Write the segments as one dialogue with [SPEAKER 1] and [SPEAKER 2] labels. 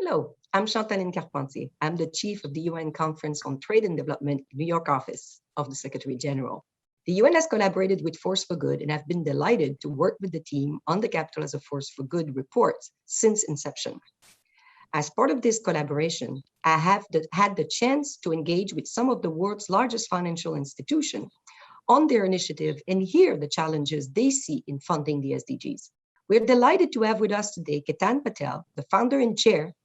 [SPEAKER 1] Hello, I'm Chantaline Carpentier. I'm the chief of the UN Conference on Trade and Development, New York office of the Secretary General. The UN has collaborated with Force for Good and have been delighted to work with the team on the Capital as a Force for Good reports since inception. As part of this collaboration, I have had the chance to engage with some of the world's largest financial institutions on their initiative and hear the challenges they see in funding the SDGs. We're delighted to have with us today Ketan Patel, the founder and chair,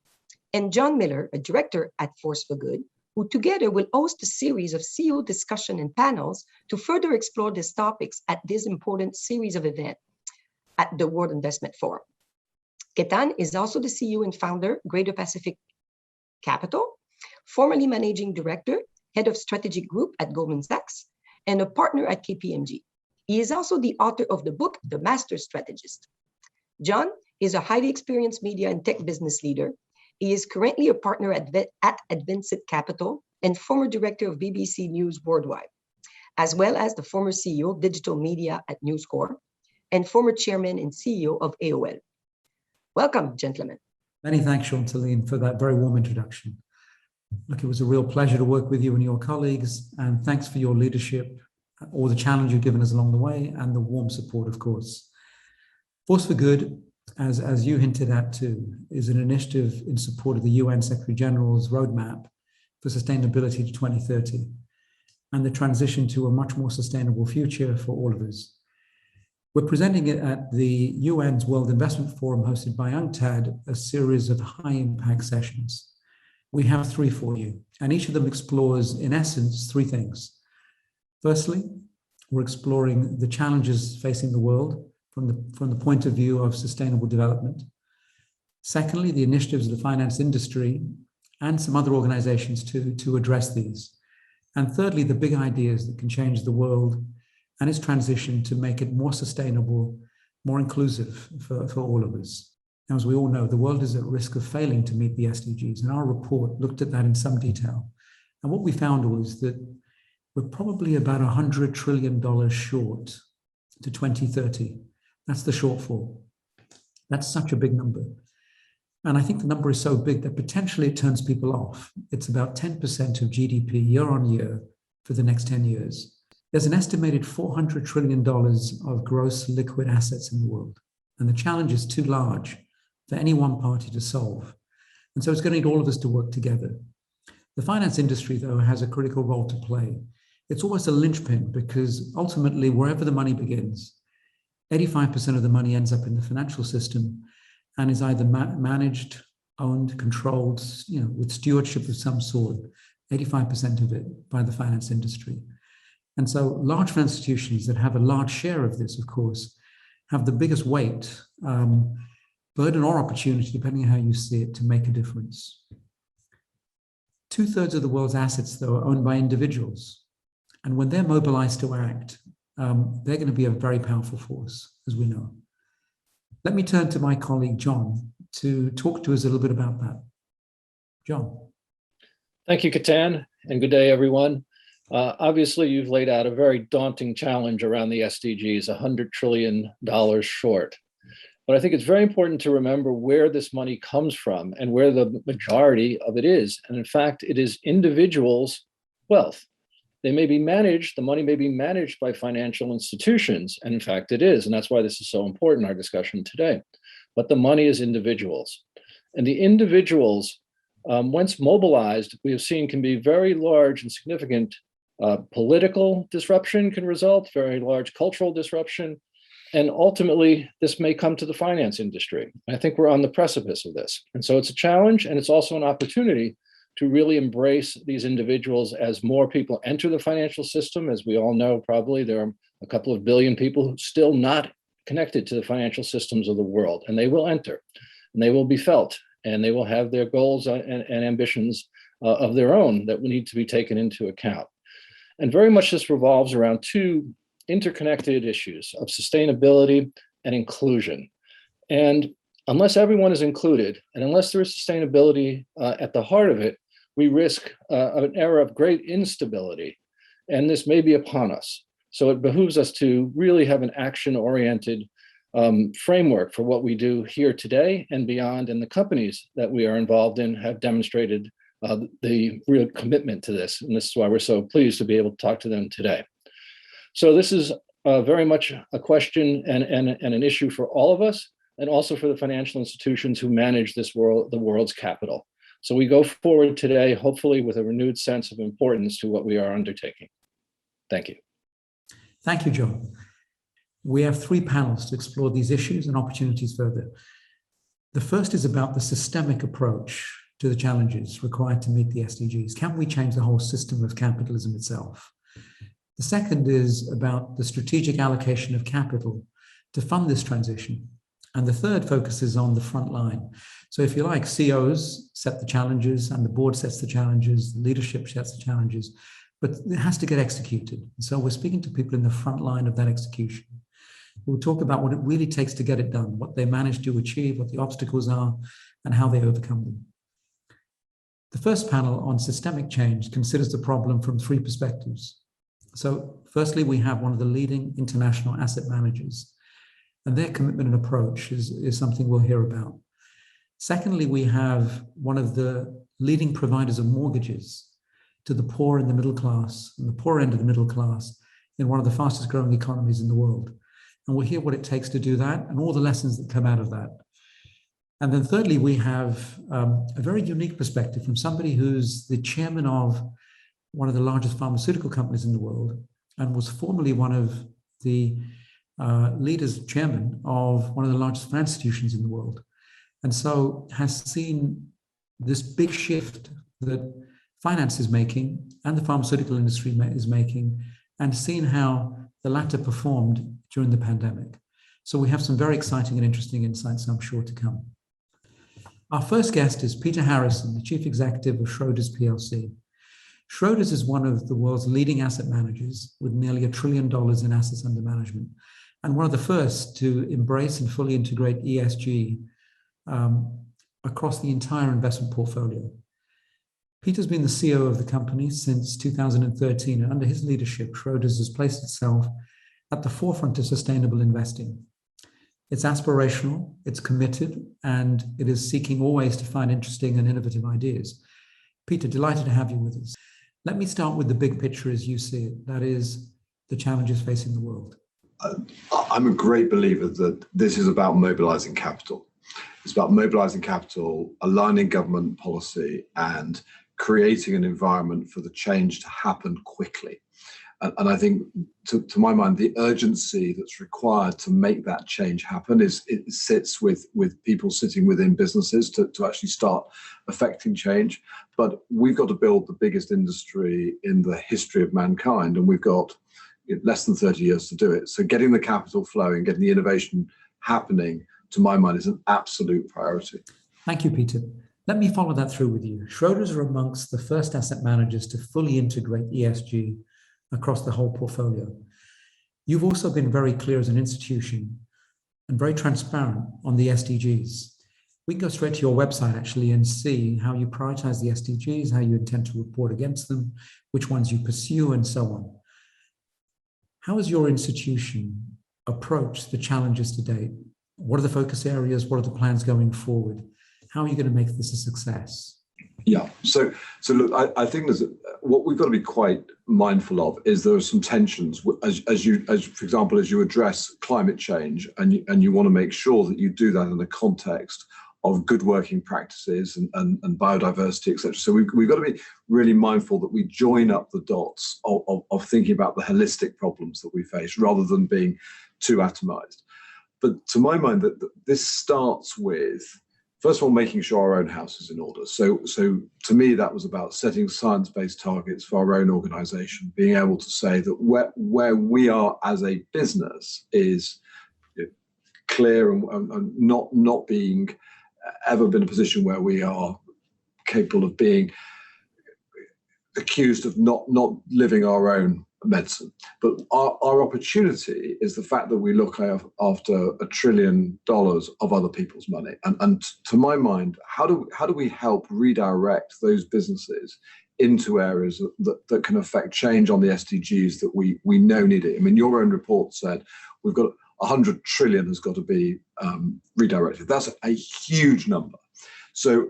[SPEAKER 1] and John Miller, a director at Force for Good, who together will host a series of CEO discussion and panels to further explore these topics at this important series of events at the World Investment Forum. Ketan is also the CEO and founder, Greater Pacific Capital, formerly managing director, head of strategic group at Goldman Sachs, and a partner at KPMG. He is also the author of the book, The Master Strategist. John is a highly experienced media and tech business leader. He is currently a partner at Advanced Capital and former director of BBC News Worldwide, as well as the former CEO of digital media at News Corp and former chairman and CEO of AOL. Welcome, gentlemen.
[SPEAKER 2] Many thanks, Chantaline, for that very warm introduction. Look, it was a real pleasure to work with you and your colleagues, and thanks for your leadership, all the challenge you've given us along the way, and the warm support, of course. Force for Good, as you hinted at too, is an initiative in support of the UN Secretary General's roadmap for sustainability to 2030 and the transition to a much more sustainable future for all of us. We're presenting it at the UN's World Investment Forum hosted by UNCTAD, a series of high-impact sessions. We have three for you, and each of them explores, in essence, three things. Firstly, we're exploring the challenges facing the world from the point of view of sustainable development. Secondly, the initiatives of the finance industry and some other organizations to address these. And thirdly, the big ideas that can change the world and its transition to make it more sustainable, more inclusive for all of us. Now, as we all know, the world is at risk of failing to meet the SDGs, and our report looked at that in some detail. And what we found was that we're probably about $100 trillion short to 2030. That's the shortfall. That's such a big number. And I think the number is so big that potentially it turns people off. It's about 10% of GDP year on year for the next 10 years. There's an estimated $400 trillion of gross liquid assets in the world. And the challenge is too large for any one party to solve. And so it's going to need all of us to work together. The finance industry, though, has a critical role to play. It's almost a linchpin because ultimately, wherever the money begins, 85% of the money ends up in the financial system and is either managed, owned, controlled, with stewardship of some sort, 85% of it by the finance industry. And so large financial institutions that have a large share of this, of course, have the biggest weight, burden or opportunity, depending on how you see it, to make a difference. 2/3 of the world's assets, though, are owned by individuals. And when they're mobilized to act, they're going to be a very powerful force, as we know. Let me turn to my colleague, John, to talk to us a little bit about that. John.
[SPEAKER 3] Thank you, Ketan, and good day, everyone. Obviously, you've laid out a very daunting challenge around the SDGs, $100 trillion short. But I think it's very important to remember where this money comes from and where the majority of it is. And in fact, it is individuals' wealth. They may be managed, the money may be managed by financial institutions, and in fact it is, and that's why this is so important in our discussion today. But the money is individuals. And the individuals, once mobilized, we have seen can be very large and significant political disruption can result, very large cultural disruption, and ultimately this may come to the finance industry. I think we're on the precipice of this. And so it's a challenge, and it's also an opportunity to really embrace these individuals as more people enter the financial system. As we all know, probably there are a couple of billion people still not connected to the financial systems of the world, and they will enter, and they will be felt, and they will have their goals and ambitions of their own that will need to be taken into account. And very much this revolves around two interconnected issues of sustainability and inclusion. And unless everyone is included, and unless there is sustainability at the heart of it, we risk an era of great instability, and this may be upon us. So it behooves us to really have an action-oriented framework for what we do here today and beyond, and the companies that we are involved in have demonstrated the real commitment to this. And this is why we're so pleased to be able to talk to them today. So this is very much a question and an issue for all of us, and also for the financial institutions who manage the world's capital. So we go forward today, hopefully with a renewed sense of importance to what we are undertaking. Thank you.
[SPEAKER 2] Thank you, John. We have 3 panels to explore these issues and opportunities further. The first is about the systemic approach to the challenges required to meet the SDGs. Can we change the whole system of capitalism itself? The second is about the strategic allocation of capital to fund this transition. And the third focuses on the front line. So if you like, CEOs set the challenges and the board sets the challenges, the leadership sets the challenges, but it has to get executed. And so we're speaking to people in the front line of that execution. We'll talk about what it really takes to get it done, what they manage to achieve, what the obstacles are, and how they overcome them. The first panel on systemic change considers the problem from 3 perspectives. So firstly, we have one of the leading international asset managers, and their commitment and approach is something we'll hear about. Secondly, we have one of the leading providers of mortgages to the poor and the middle class, and the poor end of the middle class in one of the fastest growing economies in the world. And we'll hear what it takes to do that and all the lessons that come out of that. And then thirdly, we have a very unique perspective from somebody who's the chairman of one of the largest pharmaceutical companies in the world and was formerly one of the chairman of one of the largest financial institutions in the world. And so has seen this big shift that finance is making and the pharmaceutical industry is making, and seen how the latter performed during the pandemic. So we have some very exciting and interesting insights, I'm sure, to come. Our first guest is Peter Harrison, the Chief Executive of Schroders PLC. Schroders is one of the world's leading asset managers with nearly $1 trillion in assets under management, and one of the first to embrace and fully integrate ESG across the entire investment portfolio. Peter's been the CEO of the company since 2013, and under his leadership, Schroders has placed itself at the forefront of sustainable investing. It's aspirational, it's committed, and it is seeking always to find interesting and innovative ideas. Peter, delighted to have you with us. Let me start with the big picture as you see it, that is the challenges facing the world.
[SPEAKER 4] I'm a great believer that this is about mobilizing capital. It's about mobilizing capital, aligning government policy, and creating an environment for the change to happen quickly. And I think, to my mind, the urgency that's required to make that change happen it sits with people sitting within businesses to actually start affecting change. But we've got to build the biggest industry in the history of mankind, and we've got less than 30 years to do it. So getting the capital flowing, getting the innovation happening, to my mind, is an absolute priority.
[SPEAKER 2] Thank you, Peter. Let me follow that through with you. Schroders are amongst the first asset managers to fully integrate ESG across the whole portfolio. You've also been very clear as an institution and very transparent on the SDGs. We can go straight to your website actually and see how you prioritize the SDGs, how you intend to report against them, which ones you pursue, and so on. How has your institution approached the challenges to date? What are the focus areas? What are the plans going forward? How are you going to make this a success?
[SPEAKER 4] Yeah, so look, I think what we've got to be quite mindful of is there are some tensions as for example, as you address climate change, and you want to make sure that you do that in the context of good working practices and biodiversity, etc. So we've got to be really mindful that we join up the dots of thinking about the holistic problems that we face rather than being too atomized. But to my mind, that this starts with, first of all, making sure our own house is in order. So to me, that was about setting science-based targets for our own organization, being able to say that where we are as a business is clear and not being ever been a position where we are capable of being accused of not living our own medicine. But our opportunity is the fact that we look after $1 trillion of other people's money. And to my mind, how do we help redirect those businesses into areas that can affect change on the SDGs that we know need it? I mean, your own report said we've got 100 trillion has got to be redirected. That's a huge number. So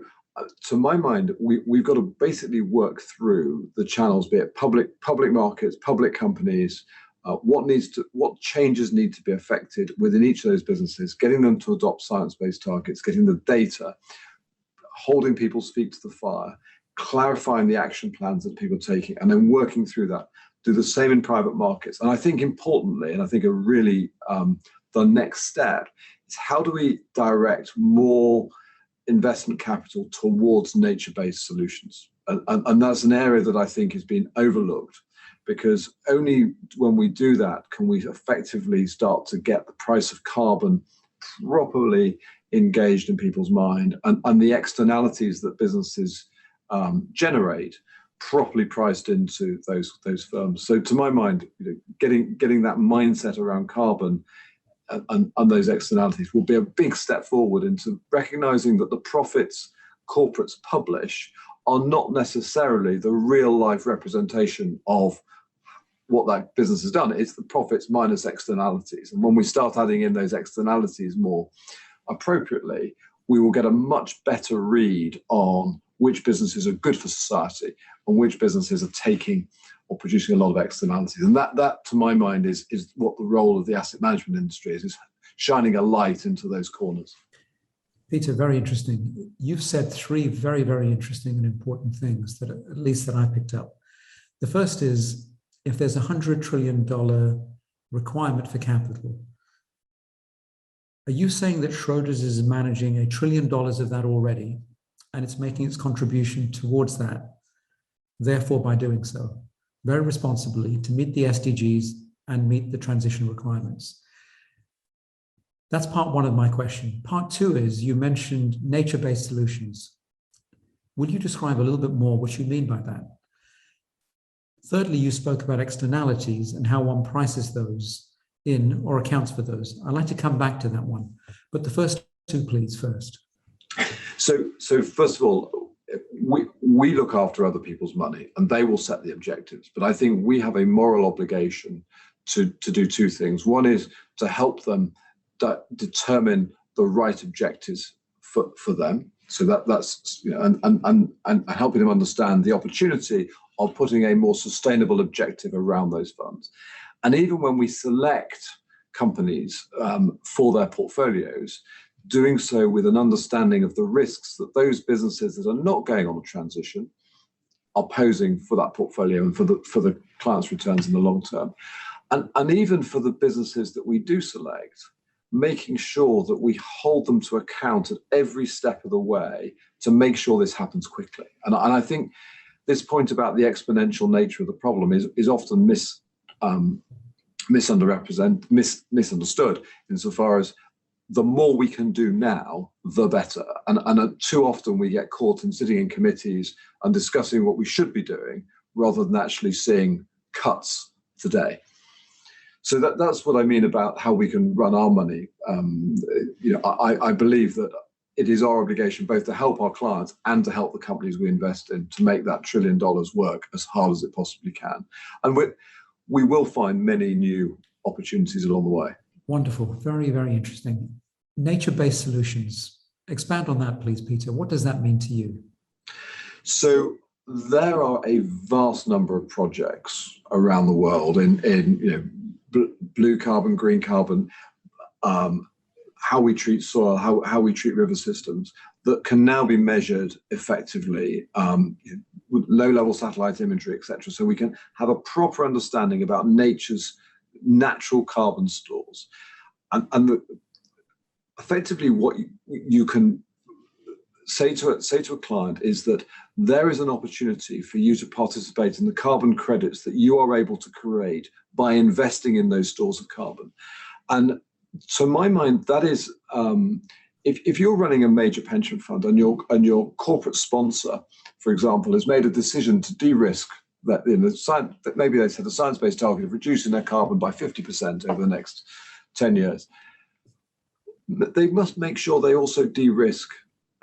[SPEAKER 4] to my mind, we've got to basically work through the channels, be it public markets, public companies, what changes need to be affected within each of those businesses, getting them to adopt science-based targets, getting the data, holding people's feet to the fire, clarifying the action plans that people are taking, and then working through that. Do the same in private markets. And I think importantly, and I think the next step is how do we direct more investment capital towards nature-based solutions? And that's an area that I think has been overlooked, because only when we do that can we effectively start to get the price of carbon properly engaged in people's mind, and the externalities that businesses generate properly priced into those firms. So to my mind, getting that mindset around carbon and those externalities will be a big step forward into recognizing that the profits corporates publish are not necessarily the real life representation of what that business has done. It's the profits minus externalities. And when we start adding in those externalities more appropriately, we will get a much better read on which businesses are good for society and which businesses are taking or producing a lot of externalities. And that to my mind, is what the role of the asset management industry is shining a light into those corners.
[SPEAKER 2] Peter, very interesting. You've said three very, very interesting and important things that at least that I picked up. The first is, if there's $100 trillion requirement for capital, are you saying that Schroders is managing $1 trillion of that already, and it's making its contribution towards that, therefore by doing so, very responsibly, to meet the SDGs and meet the transition requirements? That's part one of my question. Part two is, you mentioned nature-based solutions. Will you describe a little bit more what you mean by that? Thirdly, you spoke about externalities and how one prices those in or accounts for those. I'd like to come back to that one, but the first two, please, first.
[SPEAKER 4] So first of all, we look after other people's money and they will set the objectives. But I think we have a moral obligation to do two things. One is to help them determine the right objectives for them. So that's, you know, and helping them understand the opportunity of putting a more sustainable objective around those funds. And even when we select companies for their portfolios, doing so with an understanding of the risks that those businesses that are not going on a transition are posing for that portfolio and for the client's returns in the long term. And even for the businesses that we do select, making sure that we hold them to account at every step of the way to make sure this happens quickly. And I think this point about the exponential nature of the problem is often misunderstood insofar as the more we can do now, the better. And too often we get caught in sitting in committees and discussing what we should be doing rather than actually seeing cuts today. So that's what I mean about how we can run our money. I believe that it is our obligation both to help our clients and to help the companies we invest in to make that $1 trillion work as hard as it possibly can. And we will find many new opportunities along the way.
[SPEAKER 2] Wonderful. Very, very interesting. Nature-based solutions. Expand on that, please, Peter. What does that mean to you?
[SPEAKER 4] So there are a vast number of projects around the world in blue carbon, green carbon, how we treat soil, how we treat river systems that can now be measured effectively with low-level satellite imagery, etc. So we can have a proper understanding about nature's natural carbon stores. And effectively what you can say to a client is that there is an opportunity for you to participate in the carbon credits that you are able to create by investing in those stores of carbon. And to my mind, that is, if you're running a major pension fund and your corporate sponsor, for example, has made a decision to de-risk that, that maybe they set a science-based target of reducing their carbon by 50% over the next 10 years, they must make sure they also de-risk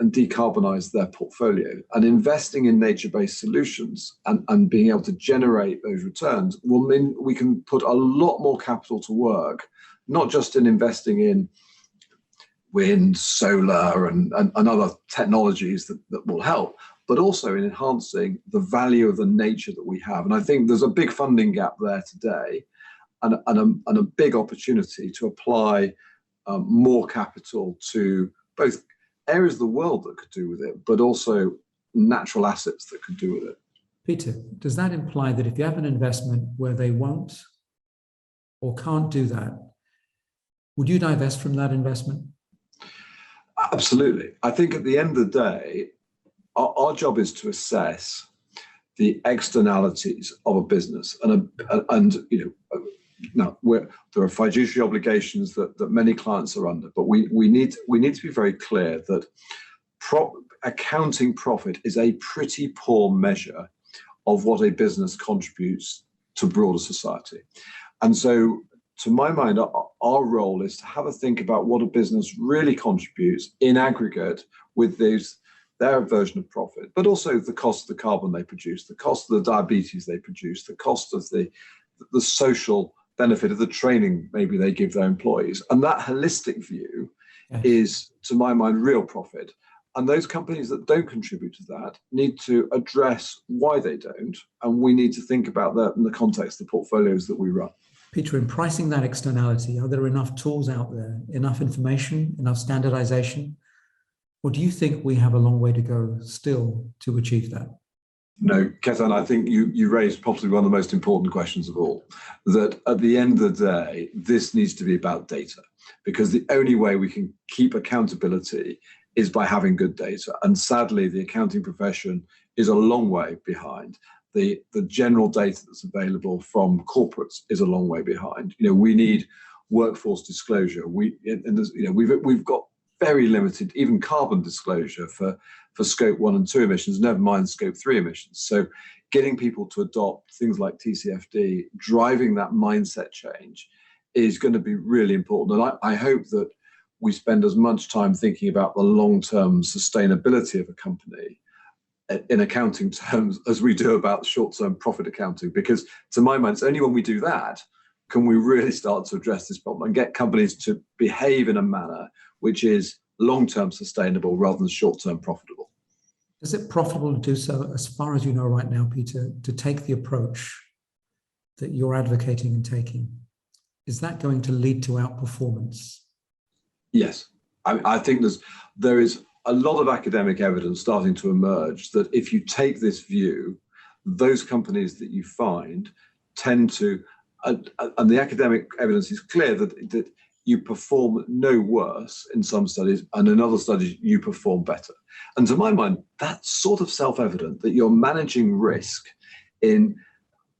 [SPEAKER 4] and decarbonize their portfolio. And investing in nature-based solutions and being able to generate those returns will mean we can put a lot more capital to work not just in investing in wind, solar, and other technologies that will help, but also in enhancing the value of the nature that we have. And I think there's a big funding gap there today, and a big opportunity to apply more capital to both areas of the world that could do with it, but also natural assets that could do with it.
[SPEAKER 2] Peter, does that imply that if you have an investment where they won't or can't do that, would you divest from that investment?
[SPEAKER 4] Absolutely. I think at the end of the day, our job is to assess the externalities of a business, and now there are fiduciary obligations that many clients are under, but we need to be very clear that accounting profit is a pretty poor measure of what a business contributes to broader society. And so, to my mind, our role is to have a think about what a business really contributes in aggregate with their version of profit, but also the cost of the carbon they produce, the cost of the diabetes they produce, the cost of the social benefit of the training maybe they give their employees. And that holistic view is, to my mind, real profit. And those companies that don't contribute to that need to address why they don't. And we need to think about that in the context of the portfolios that we run.
[SPEAKER 2] Peter, in pricing that externality, are there enough tools out there, enough information, enough standardization? Or do you think we have a long way to go still to achieve that?
[SPEAKER 4] No, Ketan, I think you raised possibly one of the most important questions of all, that at the end of the day, this needs to be about data, because the only way we can keep accountability is by having good data. And sadly, the accounting profession is a long way behind. The general data that's available from corporates is a long way behind. We need workforce disclosure. We've got very limited, even carbon disclosure for scope 1 and 2 emissions, never mind scope 3 emissions. So getting people to adopt things like TCFD, driving that mindset change is going to be really important. And I hope that we spend as much time thinking about the long-term sustainability of a company in accounting terms as we do about short-term profit accounting, because to my mind, it's only when we do that can we really start to address this problem and get companies to behave in a manner which is long-term sustainable rather than short-term profitable.
[SPEAKER 2] Is it profitable to do so, as far as you know right now, Peter, to take the approach that you're advocating and taking? Is that going to lead to outperformance? Yes.
[SPEAKER 4] I think there is a lot of academic evidence starting to emerge that if you take this view, those companies that you find tend to, and the academic evidence is clear that you perform no worse in some studies, and in other studies you perform better. And to my mind, that's sort of self-evident, that you're managing risk in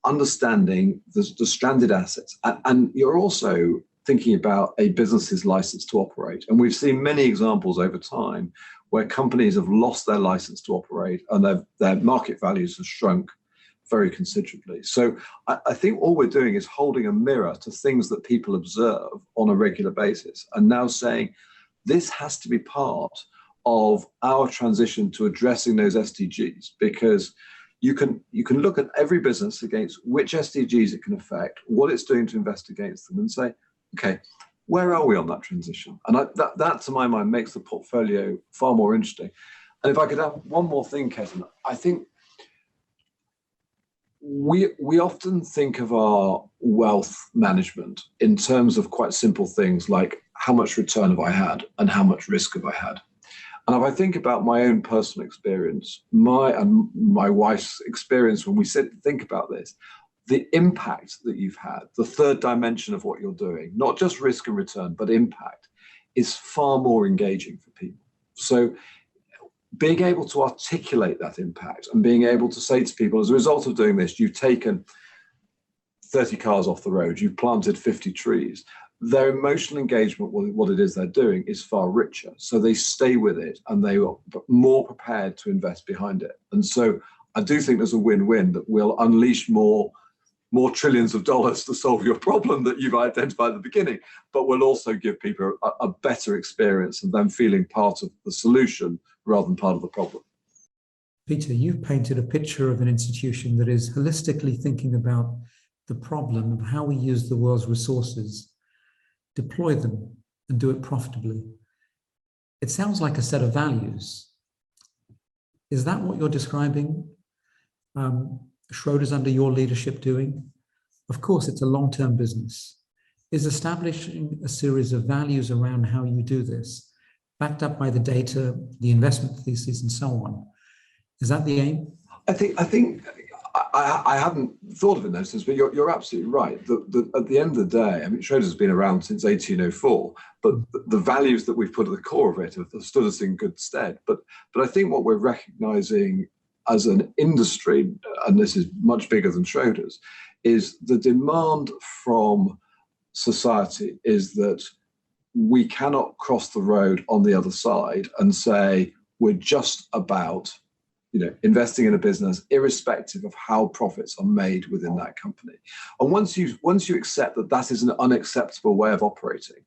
[SPEAKER 4] understanding the stranded assets, and you're also thinking about a business's license to operate. And we've seen many examples over time where companies have lost their license to operate and their market values have shrunk very considerably. So I think all we're doing is holding a mirror to things that people observe on a regular basis and now saying this has to be part of our transition to addressing those SDGs, because you can look at every business against which SDGs it can affect, what it's doing to invest against them, and say, okay, where are we on that transition? And that to my mind makes the portfolio far more interesting. And if I could add one more thing, Ketan, I think we often think of our wealth management in terms of quite simple things like how much return have I had and how much risk have I had. And if I think about my own personal experience, my wife's experience, when we sit and think about this, the impact that you've had, the third dimension of what you're doing, not just risk and return, but impact, is far more engaging for people. So being able to articulate that impact and being able to say to people, as a result of doing this, you've taken 30 cars off the road, you've planted 50 trees, their emotional engagement with what it is they're doing is far richer. So they stay with it and they are more prepared to invest behind it. And so I do think there's a win-win that will unleash more trillions of dollars to solve your problem that you've identified at the beginning, but will also give people a better experience and them feeling part of the solution rather than part of the problem.
[SPEAKER 2] Peter, you've painted a picture of an institution that is holistically thinking about the problem of how we use the world's resources deploy them, and do it profitably. It sounds like a set of values. Is that what you're describing Schroders under your leadership doing? Of course, it's a long-term business. Is establishing a series of values around how you do this, backed up by the data, the investment thesis, and so on. Is that the aim?
[SPEAKER 4] I think I hadn't thought of it in those terms, but you're absolutely right. At the end of the day, I mean, Schroders has been around since 1804, but the values that we've put at the core of it have stood us in good stead. But I think what we're recognizing as an industry, and this is much bigger than Schroders, is the demand from society is that we cannot cross the road on the other side and say we're just about investing in a business irrespective of how profits are made within that company. And once you accept that that is an unacceptable way of operating,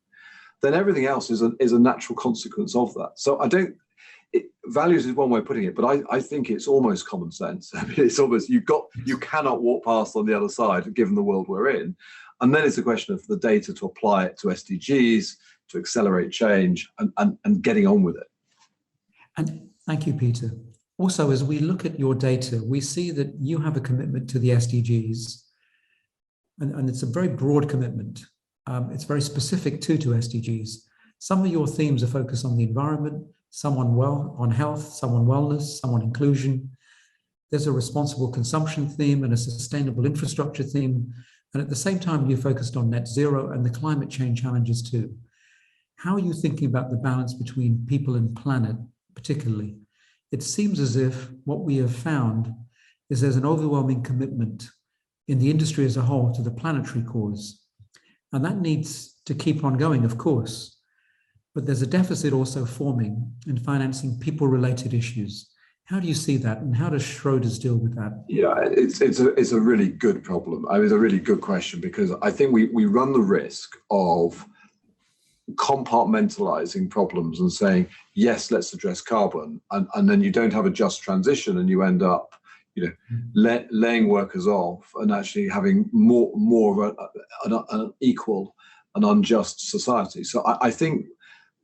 [SPEAKER 4] then everything else is a natural consequence of that. So values is one way of putting it, but I think it's almost common sense. I mean, it's almost you cannot walk past on the other side given the world we're in. And then it's a question of the data to apply it to SDGs, to accelerate change and getting on with it.
[SPEAKER 2] And thank you, Peter. Also, as we look at your data, we see that you have a commitment to the SDGs, and it's a very broad commitment. It's very specific to SDGs. Some of your themes are focused on the environment, some on health, some on wellness, some on inclusion. There's a responsible consumption theme and a sustainable infrastructure theme. And at the same time, you focused on net zero and the climate change challenges too. How are you thinking about the balance between people and planet, particularly? It seems as if what we have found is there's an overwhelming commitment in the industry as a whole to the planetary cause. And that needs to keep on going, of course. But there's a deficit also forming in financing people-related issues. How do you see that, and how does Schroders deal with that?
[SPEAKER 4] Yeah, it's a really good problem. I mean, it's a really good question, because I think we run the risk of compartmentalizing problems and saying, yes, let's address carbon, and then you don't have a just transition, and you end up laying workers off and actually having more of an equal and unjust society. So I think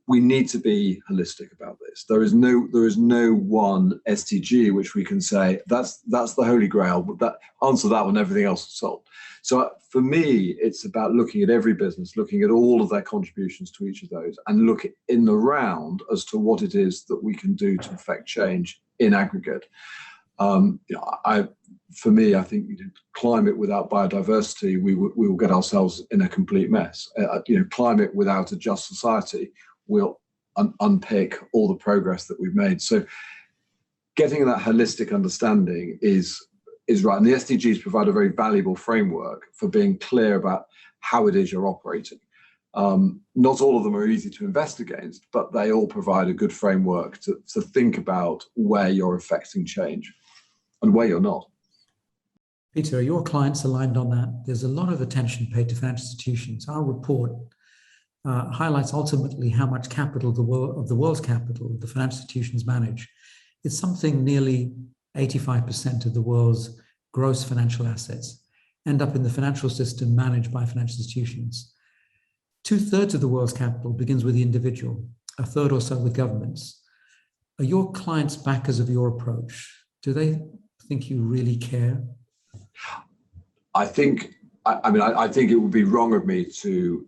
[SPEAKER 4] we need to be holistic about this. There is no one SDG which we can say that's the holy grail, but that answer that one, everything else is solved. So for me, it's about looking at every business, looking at all of their contributions to each of those, and look in the round as to what it is that we can do to affect change in aggregate. For me, I think climate without biodiversity, we will get ourselves in a complete mess. Climate without a just society will unpick all the progress that we've made. So getting that holistic understanding is right. And the SDGs provide a very valuable framework for being clear about how it is you're operating. Not all of them are easy to invest against, but they all provide a good framework to think about where you're affecting change and where you're not.
[SPEAKER 2] Peter, are your clients aligned on that? There's a lot of attention paid to financial institutions. Our report highlights ultimately how much capital of the world's capital the financial institutions manage. It's something nearly 85% of the world's gross financial assets end up in the financial system managed by financial institutions. 2/3 of the world's capital begins with the individual, a third or so with governments. Are your clients backers of your approach? Do they think you really care?
[SPEAKER 4] I think it would be wrong of me to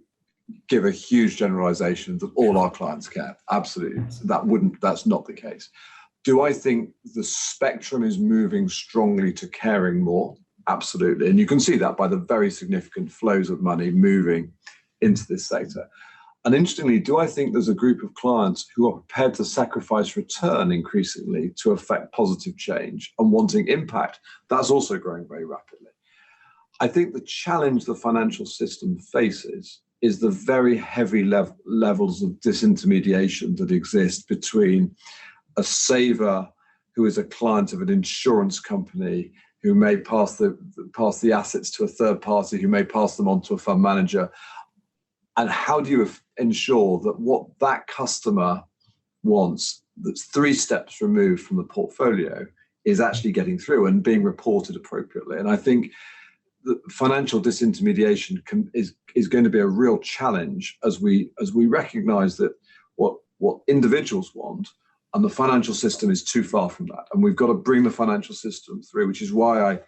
[SPEAKER 4] give a huge generalization that all our clients care. Absolutely. That's not the case. Do I think the spectrum is moving strongly to caring more? Absolutely. And you can see that by the very significant flows of money moving into this sector. And interestingly, do I think there's a group of clients who are prepared to sacrifice return increasingly to affect positive change and wanting impact? That's also growing very rapidly. I think the challenge the financial system faces is the very heavy levels of disintermediation that exist between a saver who is a client of an insurance company who may pass the assets to a third party, who may pass them on to a fund manager. And how do you ensure that what that customer wants, that's 3 steps removed from the portfolio, is actually getting through and being reported appropriately? And I think the financial disintermediation is going to be a real challenge as we recognise that what individuals want, and the financial system is too far from that, and we've got to bring the financial system through, which is why I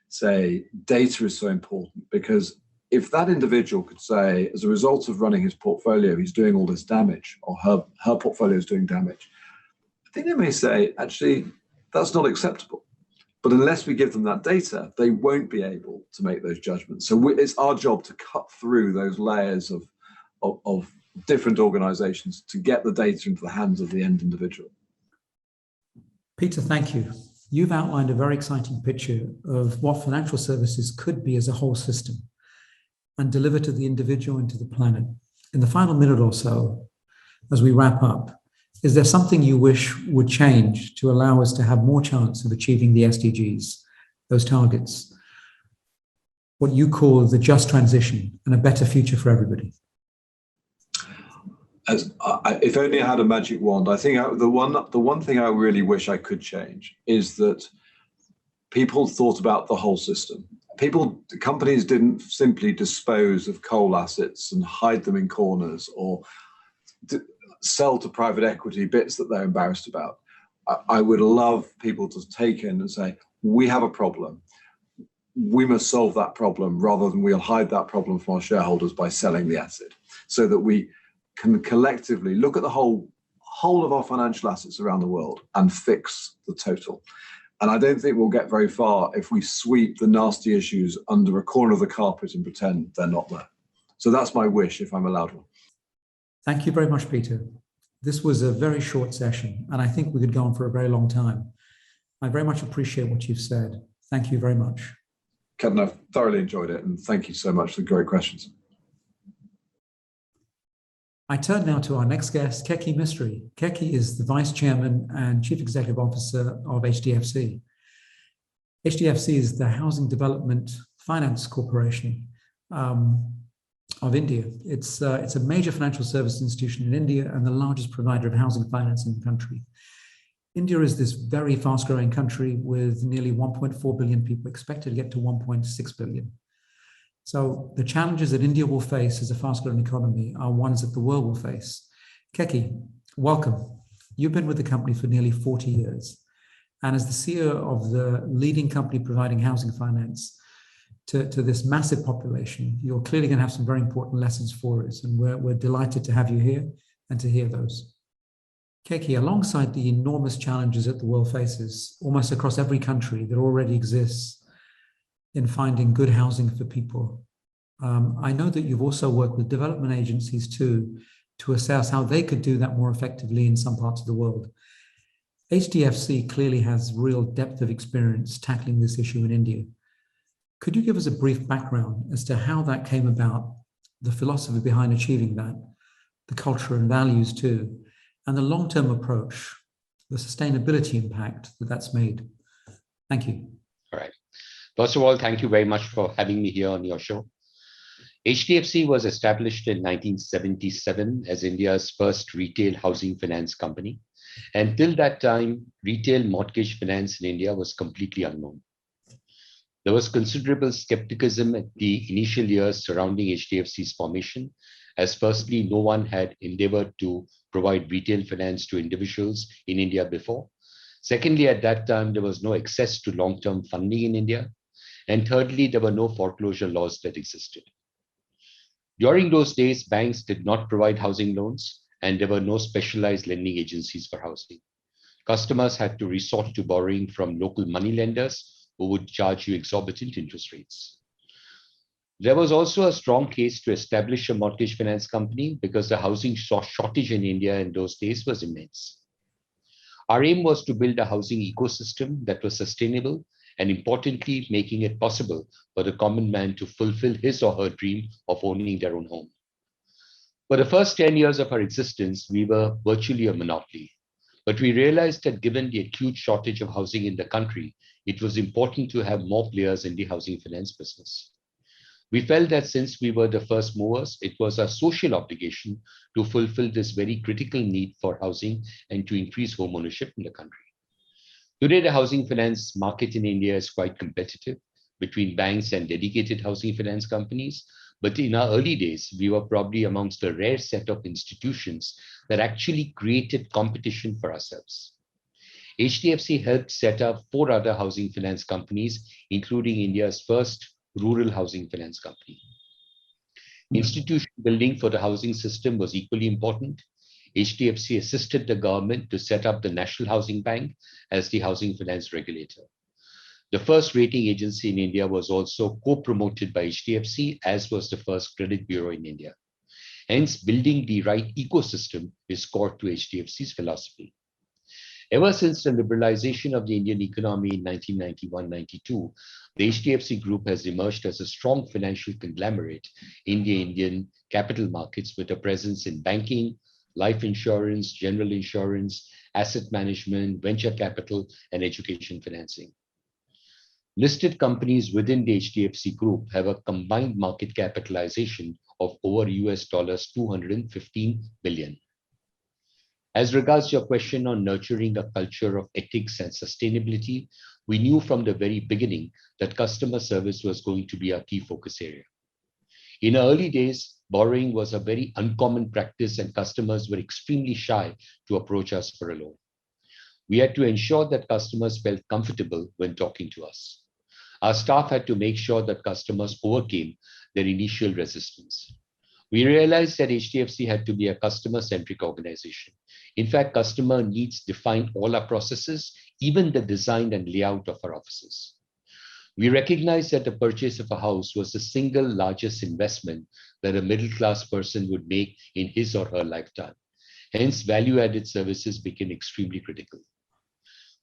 [SPEAKER 4] say data is so important, because if that individual could say, as a result of running his portfolio, he's doing all this damage, or her portfolio is doing damage, I think they may say, actually, that's not acceptable. But unless we give them that data, they won't be able to make those judgments. So it's our job to cut through those layers of different organizations to get the data into the hands of the end individual.
[SPEAKER 2] Peter, thank you. You've outlined a very exciting picture of what financial services could be as a whole system and deliver to the individual and to the planet. In the final minute or so, as we wrap up, is there something you wish would change to allow us to have more chance of achieving the SDGs, those targets, what you call the just transition and a better future for everybody?
[SPEAKER 4] If only I had a magic wand, I think the one thing I really wish I could change is that people thought about the whole system. Companies didn't simply dispose of coal assets and hide them in corners or sell to private equity bits that they're embarrassed about. I would love people to take in and say, we have a problem. We must solve that problem, rather than we'll hide that problem from our shareholders by selling the asset, so that we can collectively look at the whole of our financial assets around the world and fix the total. And I don't think we'll get very far if we sweep the nasty issues under a corner of the carpet and pretend they're not there. So that's my wish, if I'm allowed one.
[SPEAKER 2] Thank you very much, Peter. This was a very short session, and I think we could go on for a very long time. I very much appreciate what you've said. Thank you very much.
[SPEAKER 4] Kevin, I've thoroughly enjoyed it, and thank you so much for the great questions.
[SPEAKER 2] I turn now to our next guest, Keki Mistry. Keki is the Vice Chairman and Chief Executive Officer of HDFC. HDFC is the Housing Development Finance Corporation of India. It's a major financial service institution in India and the largest provider of housing finance in the country. India is this very fast-growing country with nearly 1.4 billion people, expected to get to 1.6 billion. So the challenges that India will face as a fast-growing economy are ones that the world will face. Keki, welcome. You've been with the company for nearly 40 years. And as the CEO of the leading company providing housing finance to this massive population, you're clearly going to have some very important lessons for us. And we're delighted to have you here and to hear those. Keki, alongside the enormous challenges that the world faces, almost across every country that already exists in finding good housing for people, I know that you've also worked with development agencies too, to assess how they could do that more effectively in some parts of the world. HDFC clearly has real depth of experience tackling this issue in India. Could you give us a brief background as to how that came about, the philosophy behind achieving that, the culture and values too, and the long-term approach, the sustainability impact that that's made? Thank you.
[SPEAKER 5] All right. First of all, thank you very much for having me here on your show. HDFC was established in 1977 as India's first retail housing finance company. And till that time, retail mortgage finance in India was completely unknown. There was considerable skepticism at the initial years surrounding HDFC's formation, as firstly, no one had endeavored to provide retail finance to individuals in India before. Secondly, at that time, there was no access to long-term funding in India. And thirdly, there were no foreclosure laws that existed. During those days, banks did not provide housing loans, and there were no specialized lending agencies for housing. Customers had to resort to borrowing from local money lenders who would charge you exorbitant interest rates. There was also a strong case to establish a mortgage finance company because the housing shortage in India in those days was immense. Our aim was to build a housing ecosystem that was sustainable, and importantly, making it possible for the common man to fulfill his or her dream of owning their own home. For the first 10 years of our existence, we were virtually a monopoly. But we realized that given the acute shortage of housing in the country, it was important to have more players in the housing finance business. We felt that since we were the first movers, it was our social obligation to fulfill this very critical need for housing and to increase home ownership in the country. Today, the housing finance market in India is quite competitive, between banks and dedicated housing finance companies. But in our early days, we were probably amongst a rare set of institutions that actually created competition for ourselves. HDFC helped set up 4 other housing finance companies, including India's first rural housing finance company. Institution building for the housing system was equally important. HDFC assisted the government to set up the National Housing Bank as the housing finance regulator. The first rating agency in India was also co-promoted by HDFC, as was the first credit bureau in India. Hence, building the right ecosystem is core to HDFC's philosophy. Ever since the liberalization of the Indian economy in 1991-92, the HDFC Group has emerged as a strong financial conglomerate in the Indian capital markets with a presence in banking, life insurance, general insurance, asset management, venture capital, and education financing. Listed companies within the HDFC Group have a combined market capitalization of over US $215 billion. As regards your question on nurturing a culture of ethics and sustainability, we knew from the very beginning that customer service was going to be our key focus area. In early days, borrowing was a very uncommon practice and customers were extremely shy to approach us for a loan. We had to ensure that customers felt comfortable when talking to us. Our staff had to make sure that customers overcame their initial resistance. We realized that HDFC had to be a customer-centric organization. In fact, customer needs define all our processes, even the design and layout of our offices. We recognized that the purchase of a house was the single largest investment that a middle-class person would make in his or her lifetime. Hence, value-added services became extremely critical.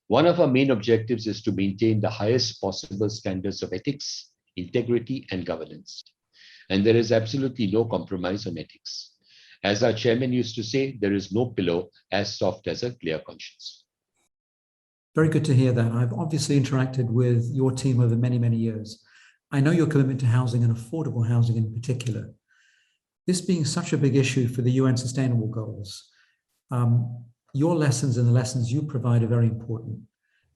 [SPEAKER 5] One of our main objectives is to maintain the highest possible standards of ethics, integrity, and governance. And there is absolutely no compromise on ethics. As our chairman used to say, there is no pillow as soft as a clear conscience.
[SPEAKER 2] Very good to hear that. I've obviously interacted with your team over many, many years. I know your commitment to housing and affordable housing in particular. This being such a big issue for the UN Sustainable Goals, your lessons and the lessons you provide are very important.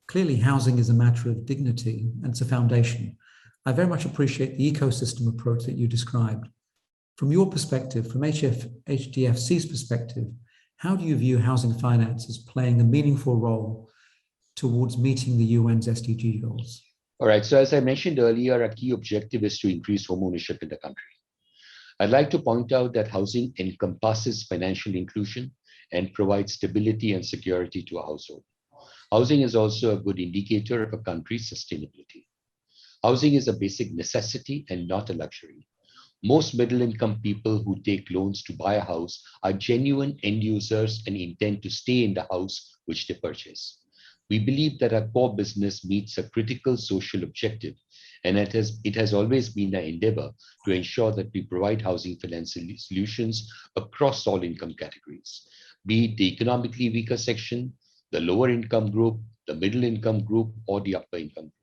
[SPEAKER 2] Clearly, housing is a matter of dignity and it's a foundation. I very much appreciate the ecosystem approach that you described. From your perspective, from HDFC's perspective, how do you view housing finance as playing a meaningful role towards meeting the UN's SDG goals?
[SPEAKER 5] All right, so as I mentioned earlier, our key objective is to increase home ownership in the country. I'd like to point out that housing encompasses financial inclusion and provides stability and security to a household. Housing is also a good indicator of a country's sustainability. Housing is a basic necessity and not a luxury. Most middle-income people who take loans to buy a house are genuine end users and intend to stay in the house which they purchase. We believe that our core business meets a critical social objective, and it has always been our endeavor to ensure that we provide housing finance solutions across all income categories, be it the economically weaker section, the lower income group, the middle income group, or the upper income group.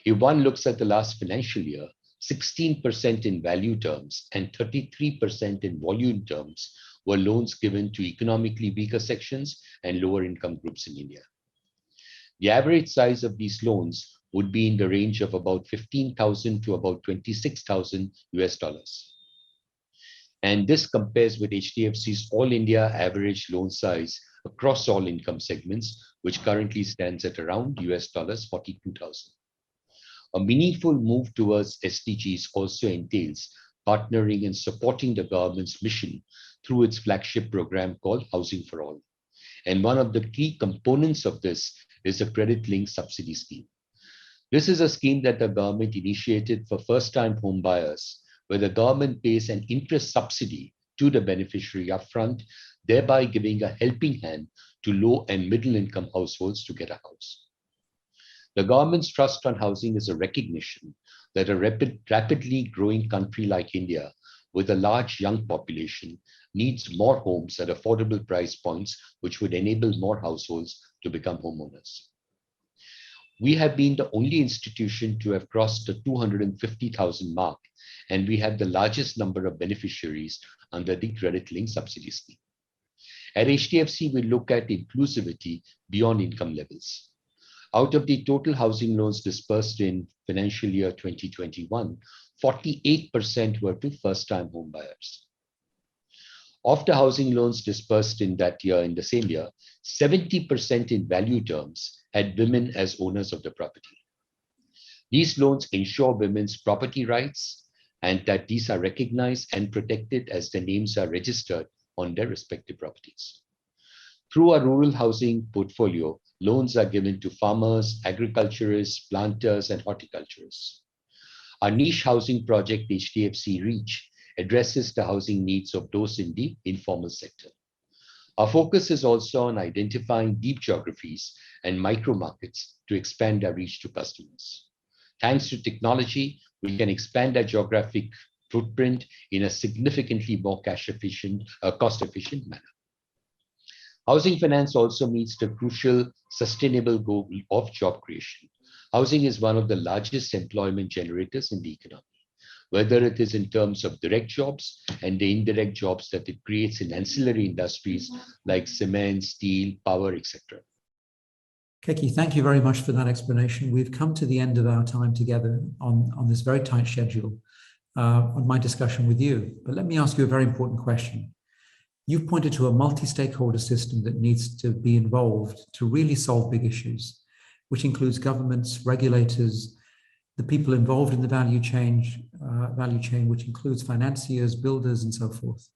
[SPEAKER 5] If one looks at the last financial year, 16% in value terms and 33% in volume terms were loans given to economically weaker sections and lower income groups in India. The average size of these loans would be in the range of about 15,000 to about 26,000 US dollars. And this compares with HDFC's all India average loan size across all income segments, which currently stands at around US dollars 42,000. A meaningful move towards SDGs also entails partnering and supporting the government's mission through its flagship program called Housing for All. And one of the key components of this is a credit-linked subsidy scheme. This is a scheme that the government initiated for first-time home buyers, where the government pays an interest subsidy to the beneficiary upfront, thereby giving a helping hand to low and middle-income households to get a house. The government's trust on housing is a recognition that a rapidly growing country like India, with a large young population, needs more homes at affordable price points, which would enable more households to become homeowners. We have been the only institution to have crossed the 250,000 mark, and we have the largest number of beneficiaries under the credit-linked subsidy scheme. At HDFC, we look at inclusivity beyond income levels. Out of the total housing loans dispersed in financial year 2021, 48% were to first-time home buyers. Of the housing loans dispersed in that year, in the same year, 70% in value terms had women as owners of the property. These loans ensure women's property rights and that these are recognized and protected as their names are registered on their respective properties. Through our rural housing portfolio, loans are given to farmers, agriculturists, planters, and horticulturists. Our niche housing project, HDFC Reach, addresses the housing needs of those in the informal sector. Our focus is also on identifying deep geographies and micro markets to expand our reach to customers. Thanks to technology, we can expand our geographic footprint in a significantly more cost-efficient manner. Housing finance also meets the crucial sustainable goal of job creation. Housing is one of the largest employment generators in the economy, whether it is in terms of direct jobs and the indirect jobs that it creates in ancillary industries like cement, steel, power, etc.
[SPEAKER 2] Keki, thank you very much for that explanation. We've come to the end of our time together on this very tight schedule on my discussion with you. But let me ask you a very important question. You've pointed to a multi-stakeholder system that needs to be involved to really solve big issues, which includes governments, regulators, the people involved in the value chain, which includes financiers, builders, and so forth,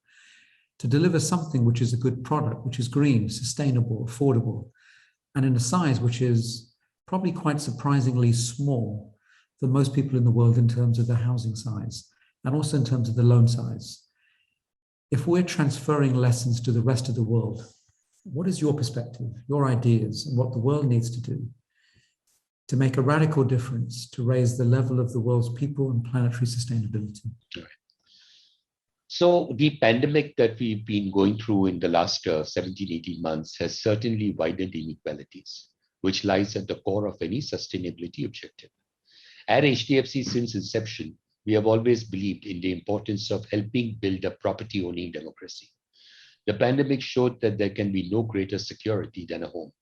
[SPEAKER 2] to deliver something which is a good product, which is green, sustainable, affordable, and in a size which is probably quite surprisingly small for most people in the world in terms of the housing size, and also in terms of the loan size. If we're transferring lessons to the rest of the world, what is your perspective, your ideas, and what the world needs to do to make a radical difference to raise the level of the world's people and planetary sustainability?
[SPEAKER 5] So the pandemic that we've been going through in the last 17, 18 months has certainly widened inequalities, which lies at the core of any sustainability objective. At HDFC, since inception, we have always believed in the importance of helping build a property-owning democracy. The pandemic showed that there can be no greater security than a home.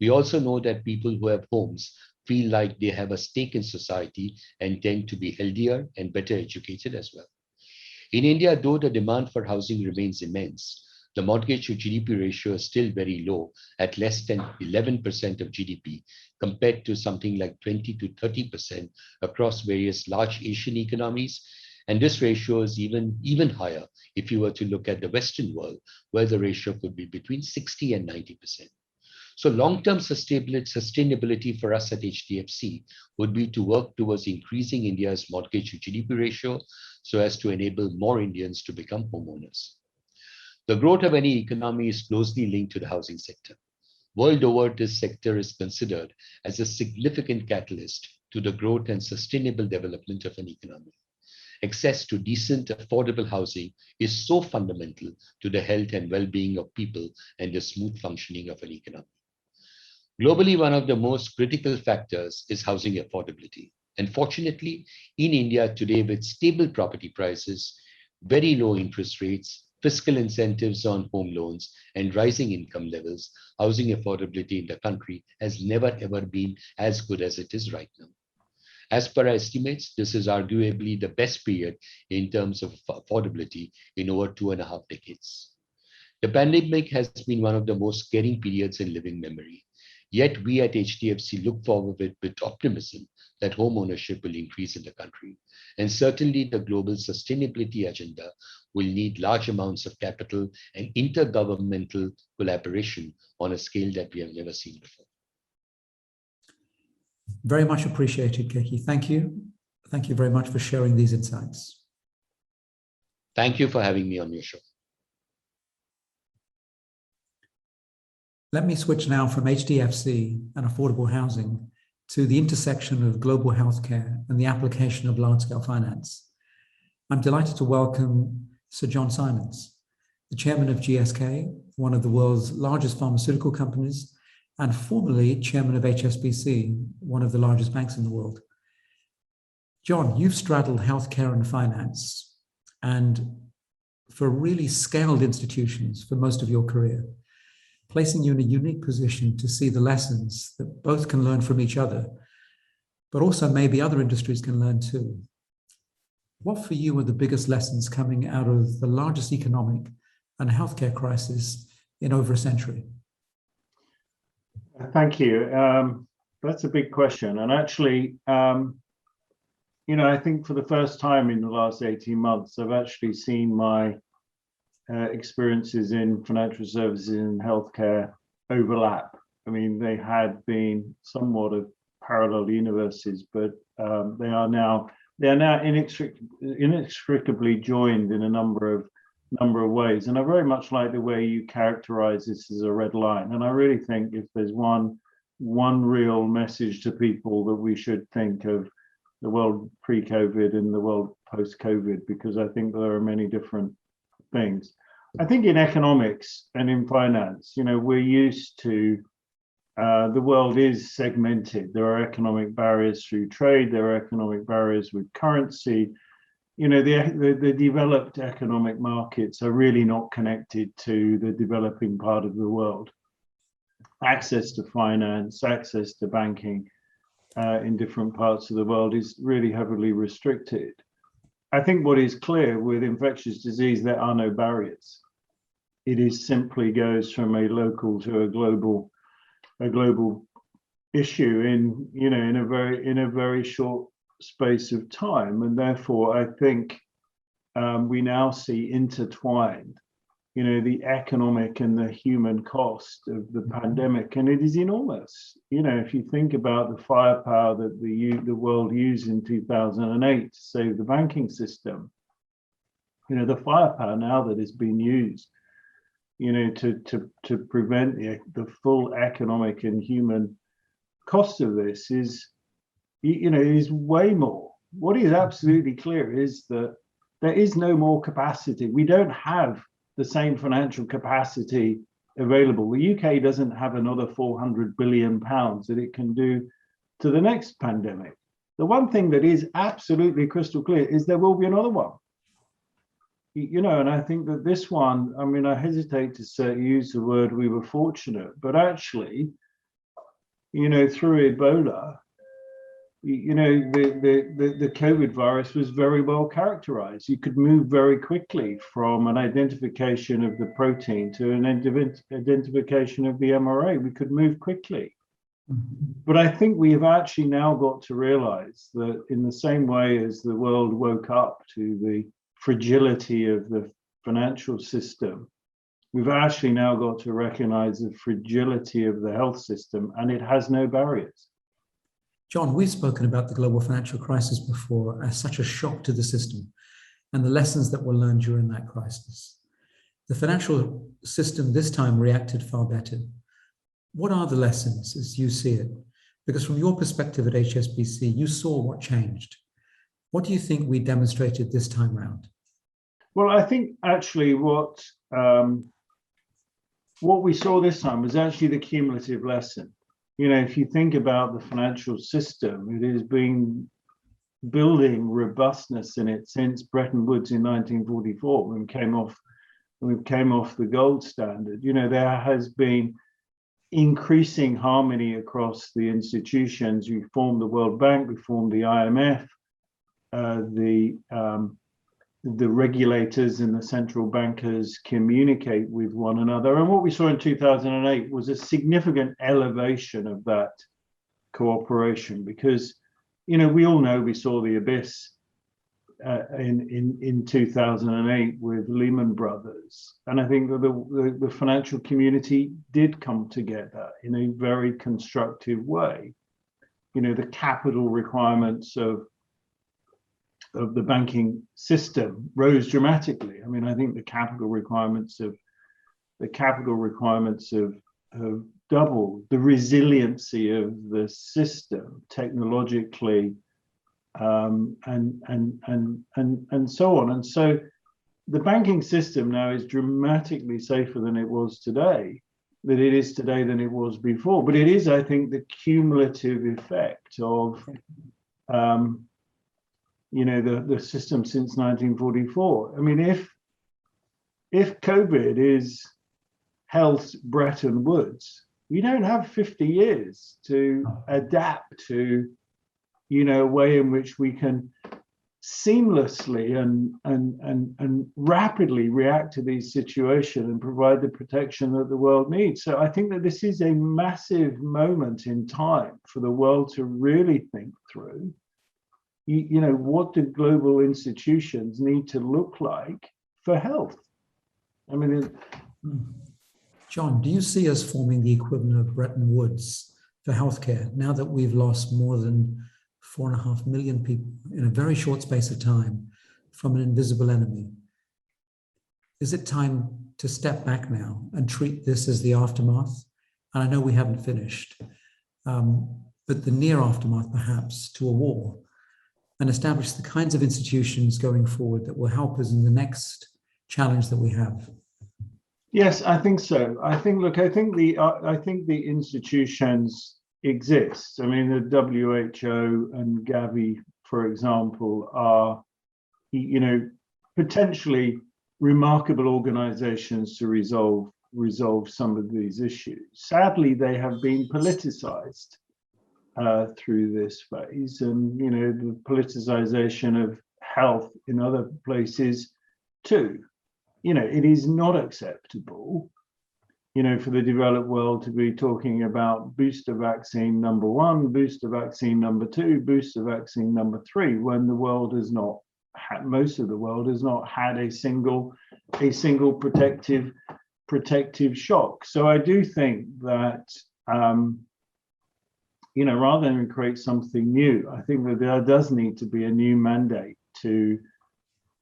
[SPEAKER 5] We also know that people who have homes feel like they have a stake in society and tend to be healthier and better educated as well. In India, though the demand for housing remains immense, the mortgage to GDP ratio is still very low at less than 11% of GDP compared to something like 20 to 30% across various large Asian economies. And this ratio is even higher if you were to look at the Western world, where the ratio could be between 60 and 90%. So long-term sustainability for us at HDFC would be to work towards increasing India's mortgage to GDP ratio so as to enable more Indians to become homeowners. The growth of any economy is closely linked to the housing sector. World over, this sector is considered as a significant catalyst to the growth and sustainable development of an economy. Access to decent, affordable housing is so fundamental to the health and well-being of people and the smooth functioning of an economy. Globally, one of the most critical factors is housing affordability. And fortunately, in India today, with stable property prices, very low interest rates, fiscal incentives on home loans, and rising income levels, housing affordability in the country has never ever been as good as it is right now. As per our estimates, this is arguably the best period in terms of affordability in over 2.5 decades. The pandemic has been one of the most scaring periods in living memory. Yet we at HDFC look forward with optimism that home ownership will increase in the country. And certainly the global sustainability agenda will need large amounts of capital and intergovernmental collaboration on a scale that we have never seen before.
[SPEAKER 2] Very much appreciated, Keki. Thank you. Thank you very much for sharing these insights.
[SPEAKER 5] Thank you for having me on your show.
[SPEAKER 2] Let me switch now from HDFC and affordable housing to the intersection of global healthcare and the application of large-scale finance. I'm delighted to welcome Sir John Simons, the chairman of GSK, one of the world's largest pharmaceutical companies, and formerly chairman of HSBC, one of the largest banks in the world. John, you've straddled healthcare and finance, and for really scaled institutions for most of your career. placing you in a unique position to see the lessons that both can learn from each other, but also maybe other industries can learn too. What for you are the biggest lessons coming out of the largest economic and healthcare crisis in over a century?
[SPEAKER 6] Thank you. That's a big question. And actually, I think for the first time in the last 18 months, I've actually seen my experiences in financial services and healthcare overlap. I mean, they had been somewhat of parallel universes, but they are now inextricably joined in a number of ways. And I very much like the way you characterize this as a red line. And I really think if there's one real message to people, that we should think of the world pre-COVID and the world post-COVID, because I think there are many different things. I think in economics and in finance, we're used to the world is segmented. There are economic barriers through trade. There are economic barriers with currency. The developed economic markets are really not connected to the developing part of the world. Access to finance, access to banking in different parts of the world is really heavily restricted. I think what is clear with infectious disease, there are no barriers. It is simply goes from a local to a global issue in a very short space of time, and therefore I think we now see intertwined the economic and the human cost of the pandemic, and it is enormous. If you think about the firepower that the world used in 2008 to save the banking system, the firepower now that is being used to prevent the full economic and human cost of this is way more. What is absolutely clear is that there is no more capacity. We don't have the same financial capacity available. The UK doesn't have another 400 billion pounds that it can do to the next pandemic. The one thing that is absolutely crystal clear is there will be another one. And I think that this one, I mean, I hesitate to use the word we were fortunate, but actually, through Ebola, the COVID virus was very well characterized. You could move very quickly from an identification of the protein to an identification of the mRNA. We could move quickly. But I think we have actually now got to realize that in the same way as the world woke up to the fragility of the financial system, we've actually now got to recognize the fragility of the health system, and it has no barriers.
[SPEAKER 2] John, we've spoken about the global financial crisis before as such a shock to the system and the lessons that were learned during that crisis. The financial system this time reacted far better. What are the lessons as you see it? Because from your perspective at HSBC, you saw what changed. What do you think we demonstrated this time round?
[SPEAKER 6] Well, I think actually what we saw this time was actually the cumulative lesson. If you think about the financial system, it has been building robustness in it since Bretton Woods in 1944, when we came off the gold standard. There has been increasing harmony across the institutions. We formed the World Bank, we formed the IMF, the regulators and the central bankers communicate with one another. And what we saw in 2008 was a significant elevation of that cooperation, because, we all know we saw the abyss in 2008 with Lehman Brothers. And I think that the financial community did come together in a very constructive way. The capital requirements of the banking system rose dramatically. I mean, I think the capital requirements have doubled. The resiliency of the system technologically, and so on. And so the banking system now is dramatically safer than it was today, than it was before. But it is, I think, the cumulative effect of the system since 1944. I mean, if COVID is health's Bretton Woods, we don't have 50 years to adapt to, a way in which we can seamlessly and rapidly react to these situations and provide the protection that the world needs. So I think that this is a massive moment in time for the world to really think through, what do global institutions need to look like for health? I mean,
[SPEAKER 2] John, do you see us forming the equivalent of Bretton Woods for healthcare now that we've lost more than 4.5 million people in a very short space of time from an invisible enemy? Is it time to step back now and treat this as the aftermath? And I know we haven't finished, but the near aftermath perhaps to a war, and establish the kinds of institutions going forward that will help us in the next challenge that we have?
[SPEAKER 6] Yes, I think so. I think the institutions exist. I mean, the WHO and Gavi, for example, are, potentially remarkable organizations to resolve some of these issues. Sadly, they have been politicized through this phase, and the politicization of health in other places too. It is not acceptable, for the developed world to be talking about booster vaccine number 1, booster vaccine number 2, booster vaccine number 3, when the world has not had, most of the world has not had a single protective shock. So I do think that, rather than create something new, I think that there does need to be a new mandate to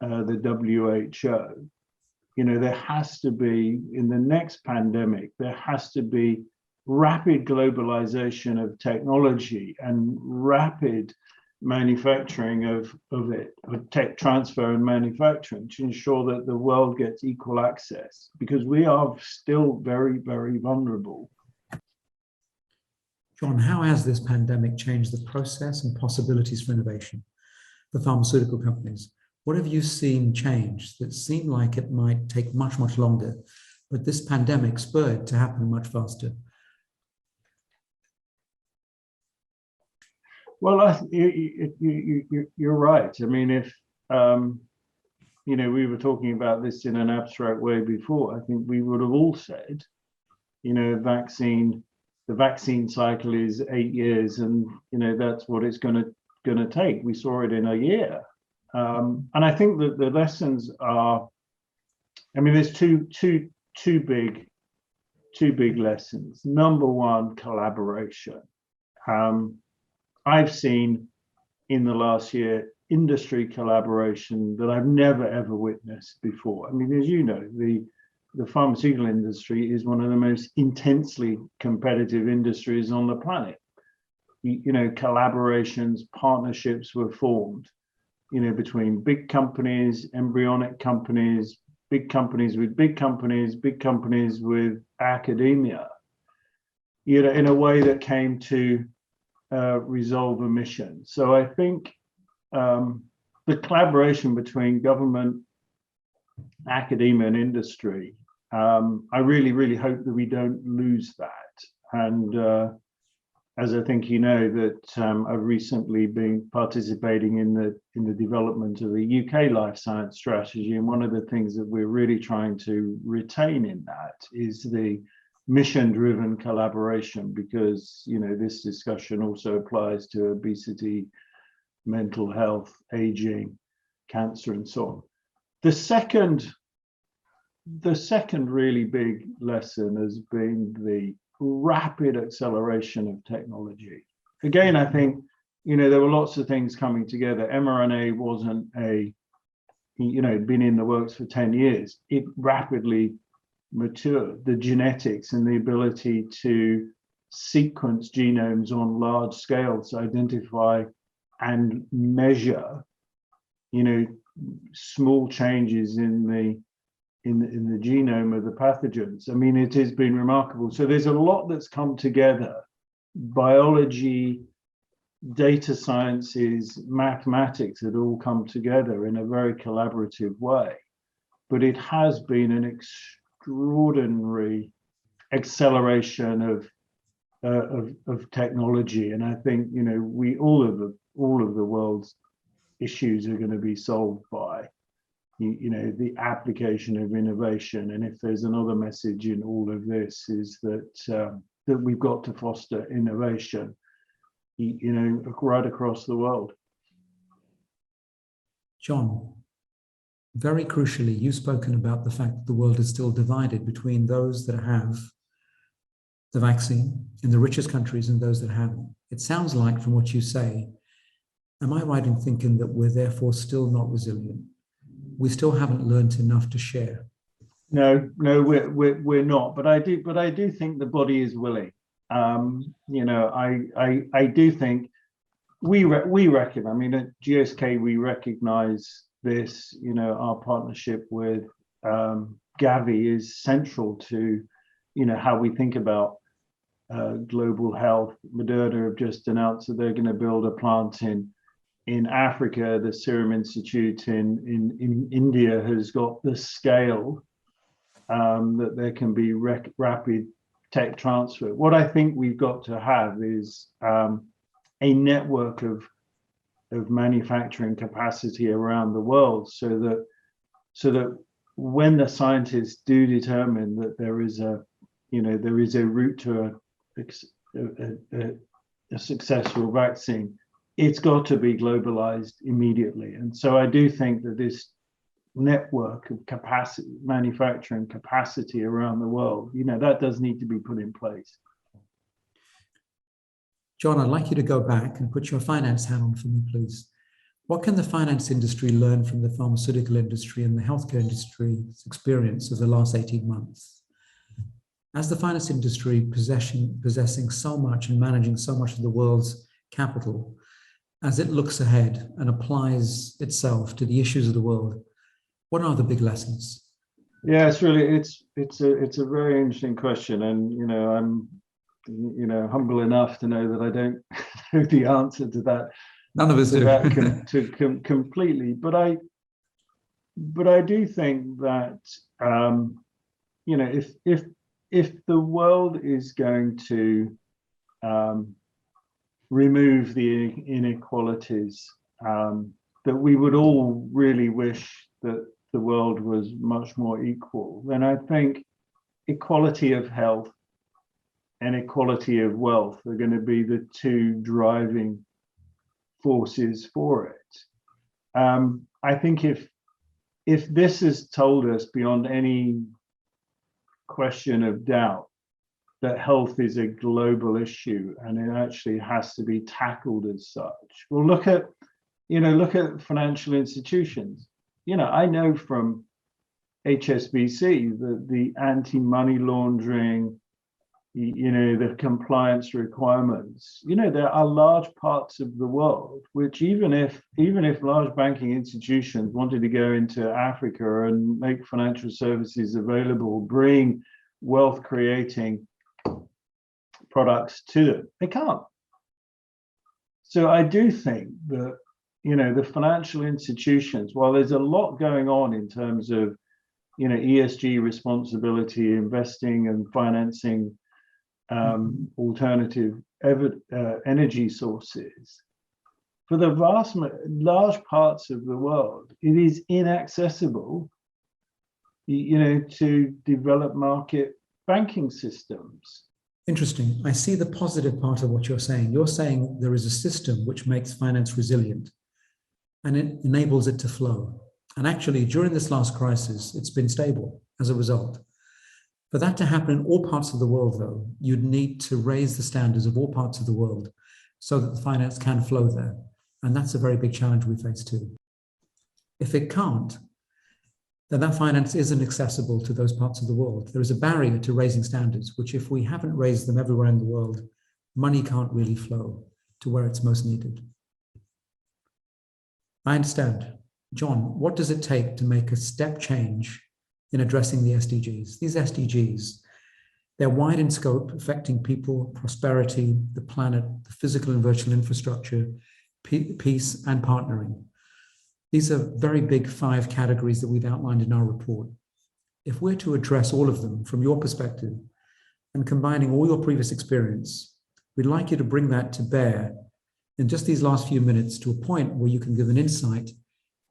[SPEAKER 6] the WHO. There has to be, in the next pandemic, there has to be rapid globalization of technology and rapid manufacturing of tech transfer and manufacturing to ensure that the world gets equal access, because we are still very, very vulnerable.
[SPEAKER 2] John, how has this pandemic changed the process and possibilities for innovation for pharmaceutical companies? What have you seen change that seemed like it might take much, much longer, but this pandemic spurred to happen much faster?
[SPEAKER 6] Well, you're right. I mean, if, we were talking about this in an abstract way before, I think we would have all said, the vaccine cycle is 8 years, and, that's what it's going to take. We saw it in a year. And I think that the lessons are, there's two big lessons. Number one, collaboration. I've seen in the last year industry collaboration that I've never ever witnessed before. As you know, the pharmaceutical industry is one of the most intensely competitive industries on the planet. Collaborations, partnerships were formed, between big companies, embryonic companies, big companies with big companies, big companies with academia, in a way that came to resolve a mission. So I think the collaboration between government, academia, and industry, I really, really hope that we don't lose that. And as I think that I've recently been participating in the development of the UK life science strategy, and one of the things that we're really trying to retain in that is the mission-driven collaboration, because this discussion also applies to obesity, mental health, aging, cancer, and so on. The second really big lesson has been the rapid acceleration of technology. Again, I think, there were lots of things coming together. mRNA wasn't been in the works for 10 years. It rapidly matured. The genetics and the ability to sequence genomes on large scales, identify and measure, small changes in the genome of the pathogens. It has been remarkable. So there's a lot that's come together. Biology, data sciences, mathematics had all come together in a very collaborative way. But it has been an extraordinary acceleration of technology. And I think, you know, all of the world's issues are going to be solved by, you know, the application of innovation. And if there's another message in all of this, is that that we've got to foster innovation, you know, right across the world.
[SPEAKER 2] John, very crucially, you've spoken about the fact that the world is still divided between those that have the vaccine in the richest countries and those that haven't. It sounds like, from what you say, am I right in thinking that we're therefore still not resilient? We still haven't learned enough to share.
[SPEAKER 6] No, we're not. But I do think the body is willing. You know, I do think we reckon. I mean, at GSK we recognise this. You know, our partnership with Gavi is central to, you know, how we think about global health. Moderna have just announced that they're going to build a plant in Africa. The Serum Institute in India has got the scale that there can be rapid tech transfer. What I think we've got to have is a network of manufacturing capacity around the world, so that when the scientists do determine that there is a route to a successful vaccine, it's got to be globalized immediately. And so I do think that this network of capacity, manufacturing capacity around the world, you know, that does need to be put in place.
[SPEAKER 2] John, I'd like you to go back and put your finance hat on for me, please. What can the finance industry learn from the pharmaceutical industry and the healthcare industry's experience of the last 18 months? As the finance industry possessing so much and managing so much of the world's capital, as it looks ahead and applies itself to the issues of the world, what are the big lessons?
[SPEAKER 6] Yeah, it's a very interesting question, and you know, I'm humble enough to know that I don't know the answer to that.
[SPEAKER 2] None of us do.
[SPEAKER 6] Completely, but I do think that you know, if the world is going to remove the inequalities, that we would all really wish that the world was much more equal, then I think equality of health and equality of wealth are going to be the two driving forces for it. I think if this has told us beyond any question of doubt that health is a global issue and it actually has to be tackled as such. Well, look at financial institutions. You know, I know from HSBC that the anti-money laundering, you know, the compliance requirements, you know, there are large parts of the world which even if large banking institutions wanted to go into Africa and make financial services available, bring wealth creating products to them, they can't. So I do think that, you know, the financial institutions, while there's a lot going on in terms of, you know, ESG responsibility, investing and financing alternative energy sources, for the large parts of the world, it is inaccessible, you know, to develop market banking systems.
[SPEAKER 2] Interesting. I see the positive part of what you're saying. You're saying there is a system which makes finance resilient and it enables it to flow. And actually, during this last crisis, it's been stable as a result. For that to happen in all parts of the world, though, you'd need to raise the standards of all parts of the world so that the finance can flow there. And that's a very big challenge we face too. If it can't, then that finance isn't accessible to those parts of the world. There is a barrier to raising standards, which if we haven't raised them everywhere in the world, money can't really flow to where it's most needed. I understand. John, what does it take to make a step change in addressing the SDGs? These SDGs, they're wide in scope, affecting people, prosperity, the planet, the physical and virtual infrastructure, peace, and partnering. These are very big 5 categories that we've outlined in our report. If we're to address all of them, from your perspective, and combining all your previous experience, we'd like you to bring that to bear in just these last few minutes to a point where you can give an insight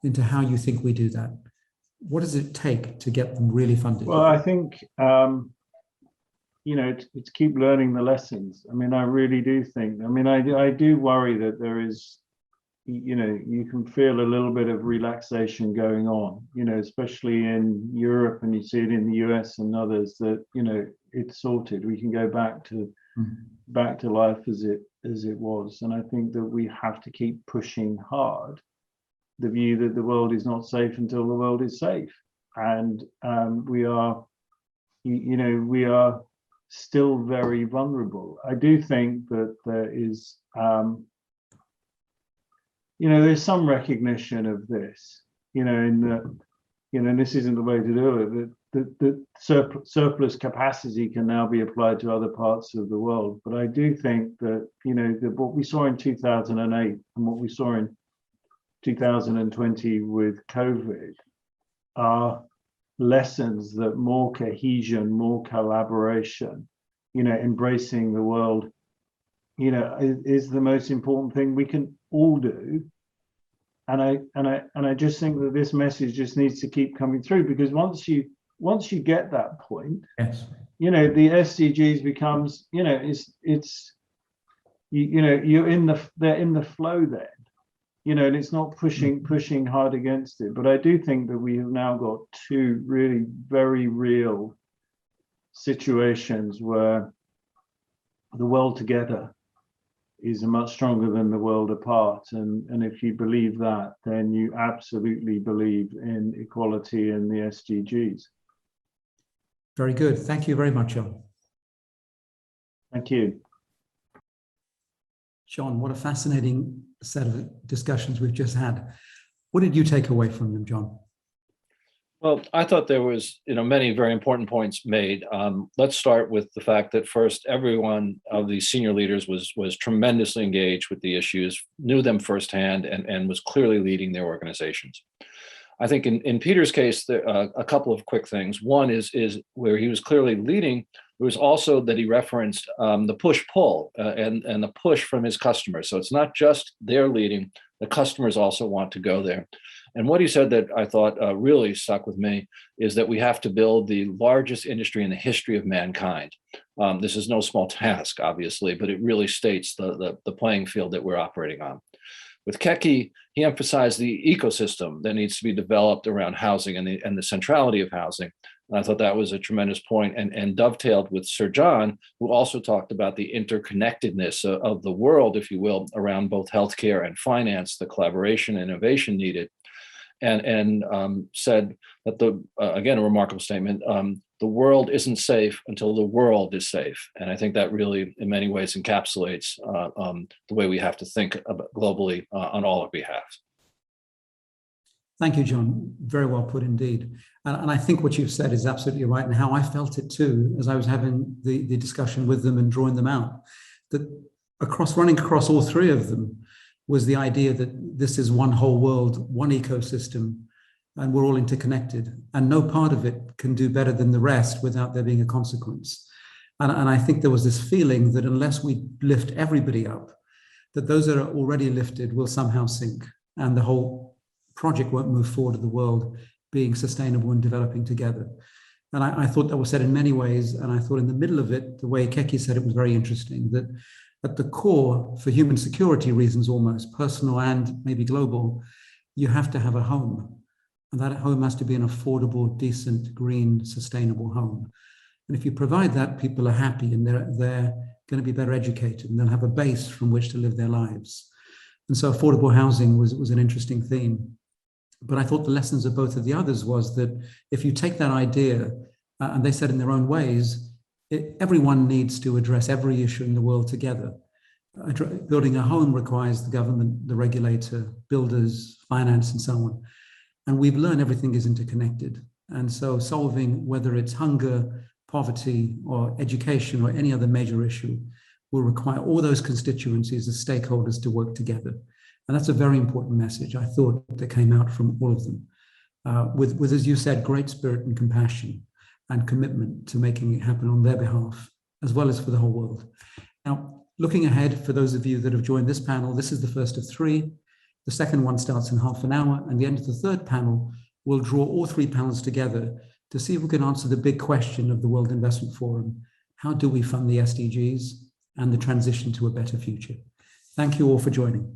[SPEAKER 2] into how you think we do that. What does it take to get them really funded?
[SPEAKER 6] Well, I think, it's keep learning the lessons. I mean, I really do think, I do worry that there is, you can feel a little bit of relaxation going on, especially in Europe, and you see it in the US and others, that, it's sorted. We can go back to life as it was. And I think that we have to keep pushing hard the view that the world is not safe until the world is safe. And we are still very vulnerable. I do think that there is, there's some recognition of this, in that, and this isn't the way to do it, that surplus capacity can now be applied to other parts of the world. But I do think that, that what we saw in 2008 and what we saw in 2020 with COVID are lessons that more cohesion, more collaboration, embracing the world, is the most important thing we can all do. And I just think that this message just needs to keep coming through, because once you get that point,
[SPEAKER 2] yes,
[SPEAKER 6] the SDGs becomes, they're in the flow then. And it's not pushing hard against it. But I do think that we have now got two really very real situations where the world together is much stronger than the world apart. And if you believe that, then you absolutely believe in equality and the SDGs.
[SPEAKER 2] Very good. Thank you very much, John.
[SPEAKER 6] Thank you.
[SPEAKER 2] John, what a fascinating set of discussions we've just had. What did you take away from them, John?
[SPEAKER 3] Well, I thought there was, many very important points made. Let's start with the fact that first, everyone of these senior leaders was tremendously engaged with the issues, knew them firsthand, and was clearly leading their organizations. I think in Peter's case, there a couple of quick things. One is where he was clearly leading. It was also that he referenced the push-pull and the push from his customers. So it's not just their leading, the customers also want to go there. And what he said that I thought really stuck with me is that we have to build the largest industry in the history of mankind. This is no small task, obviously, but it really states the playing field that we're operating on. With Keki, he emphasized the ecosystem that needs to be developed around housing and the centrality of housing. And I thought that was a tremendous point, and dovetailed with Sir John, who also talked about the interconnectedness of the world, if you will, around both healthcare and finance, the collaboration and innovation needed, and said that again, a remarkable statement, the world isn't safe until the world is safe. And I think that really, in many ways, encapsulates the way we have to think about globally on all our behalf.
[SPEAKER 2] Thank you, John. Very well put indeed. And I think what you've said is absolutely right, and how I felt it too, as I was having the discussion with them and drawing them out, that running across all three of them was the idea that this is one whole world, one ecosystem, and we're all interconnected, and no part of it can do better than the rest without there being a consequence. And I think there was this feeling that unless we lift everybody up, that those that are already lifted will somehow sink, and the whole project won't move forward to the world being sustainable and developing together. And I thought that was said in many ways, and I thought in the middle of it, the way Keki said it was very interesting, that at the core, for human security reasons almost, personal and maybe global, you have to have a home. And that home has to be an affordable, decent, green, sustainable home. And if you provide that, people are happy, and they're going to be better educated, and they'll have a base from which to live their lives. And so affordable housing was an interesting theme. But I thought the lessons of both of the others was that if you take that idea, and they said in their own ways, everyone needs to address every issue in the world together. Building a home requires the government, the regulator, builders, finance, and so on. And we've learned everything is interconnected. And so solving, whether it's hunger, poverty, or education, or any other major issue, will require all those constituencies as stakeholders to work together. And that's a very important message, I thought, that came out from all of them. With, as you said, great spirit and compassion and commitment to making it happen on their behalf as well as for the whole world. Now, looking ahead, for those of you that have joined this panel, this is the first of three. The second one starts in half an hour, and the end of the third panel will draw all three panels together to see if we can answer the big question of the World Investment Forum: how do we fund the SDGs and the transition to a better future? Thank you all for joining.